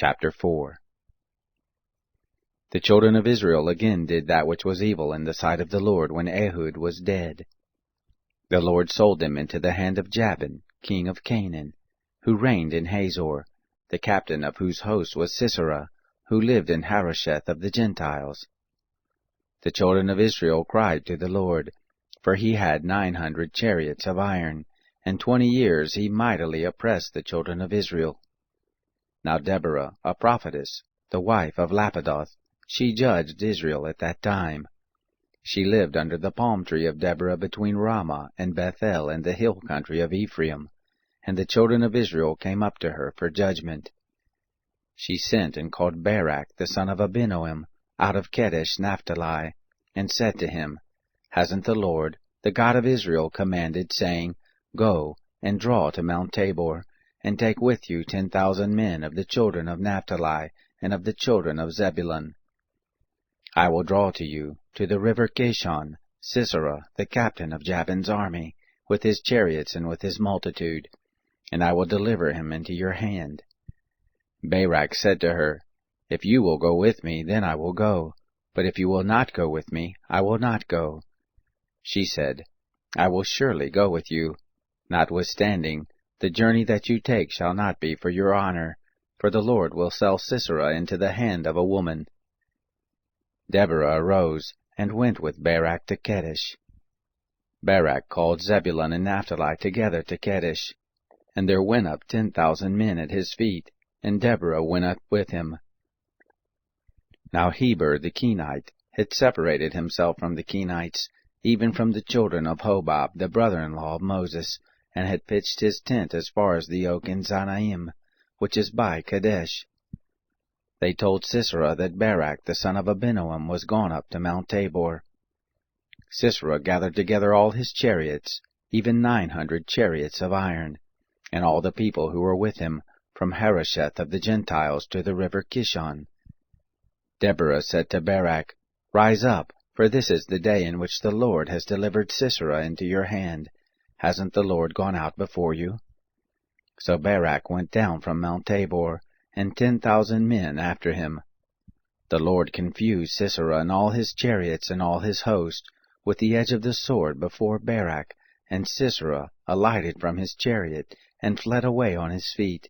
Chapter 4. The children of Israel again did that which was evil in the sight of the Lord when Ehud was dead. The Lord sold them into the hand of Jabin, king of Canaan, who reigned in Hazor, the captain of whose host was Sisera, who lived in Harosheth of the Gentiles. The children of Israel cried to the Lord, for he had 900 chariots of iron, and 20 years he mightily oppressed the children of Israel. Now Deborah, a prophetess, the wife of Lapidoth, she judged Israel at that time. She lived under the palm tree of Deborah between Ramah and Bethel in the hill country of Ephraim, and the children of Israel came up to her for judgment. She sent and called Barak the son of Abinoam out of Kedesh Naphtali, and said to him, Hasn't the Lord, the God of Israel, commanded, saying, Go and draw to Mount Tabor, and take with you 10,000 men of the children of Naphtali and of the children of Zebulun? I will draw to you, to the river Kishon, Sisera, the captain of Jabin's army, with his chariots and with his multitude, and I will deliver him into your hand. Barak said to her, If you will go with me, then I will go, but if you will not go with me, I will not go. She said, I will surely go with you. Notwithstanding, the journey that you take shall not be for your honor, for the Lord will sell Sisera into the hand of a woman. Deborah arose, and went with Barak to Kedesh. Barak called Zebulun and Naphtali together to Kedesh, and there went up 10,000 men at his feet, and Deborah went up with him. Now Heber the Kenite had separated himself from the Kenites, even from the children of Hobab, the brother-in-law of Moses, and had pitched his tent as far as the oak in Zanaim, which is by Kadesh. They told Sisera that Barak the son of Abinoam was gone up to Mount Tabor. Sisera gathered together all his chariots, even 900 chariots of iron, and all the people who were with him, from Harosheth of the Gentiles to the river Kishon. Deborah said to Barak, Rise up, for this is the day in which the Lord has delivered Sisera into your hand. Hasn't the Lord gone out before you? So Barak went down from Mount Tabor, and 10,000 men after him. The Lord confused Sisera and all his chariots and all his host with the edge of the sword before Barak, and Sisera alighted from his chariot and fled away on his feet.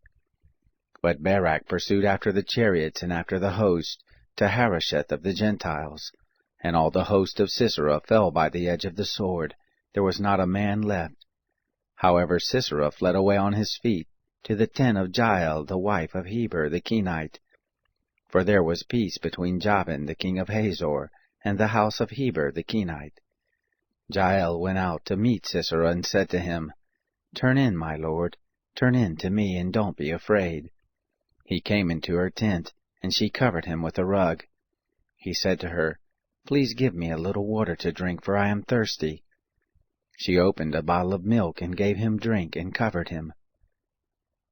But Barak pursued after the chariots and after the host to Harosheth of the Gentiles, and all the host of Sisera fell by the edge of the sword. There was not a man left. However, Sisera fled away on his feet to the tent of Jael, the wife of Heber the Kenite. For there was peace between Jabin the king of Hazor and the house of Heber the Kenite. Jael went out to meet Sisera and said to him, Turn in, my lord, turn in to me, and don't be afraid. He came into her tent, and she covered him with a rug. He said to her, Please give me a little water to drink, for I am thirsty. She opened a bottle of milk and gave him drink and covered him.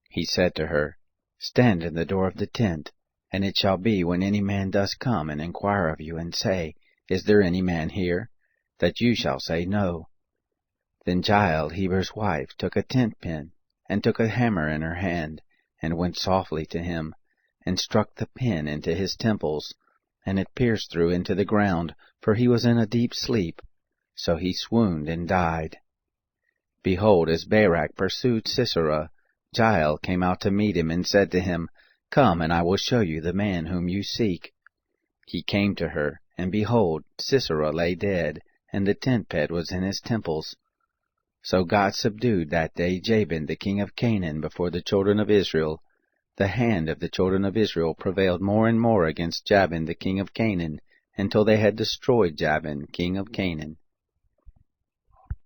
He said to her, Stand in the door of the tent, and it shall be when any man does come and inquire of you, and say, Is there any man here? That you shall say, No. Then Jael, Heber's wife, took a tent pin, and took a hammer in her hand, and went softly to him, and struck the pin into his temples, and it pierced through into the ground, for he was in a deep sleep. So he swooned and died. Behold, as Barak pursued Sisera, Jael came out to meet him, and said to him, Come, and I will show you the man whom you seek. He came to her, and behold, Sisera lay dead, and the tent peg was in his temples. So God subdued that day Jabin the king of Canaan before the children of Israel. The hand of the children of Israel prevailed more and more against Jabin the king of Canaan, until they had destroyed Jabin king of Canaan.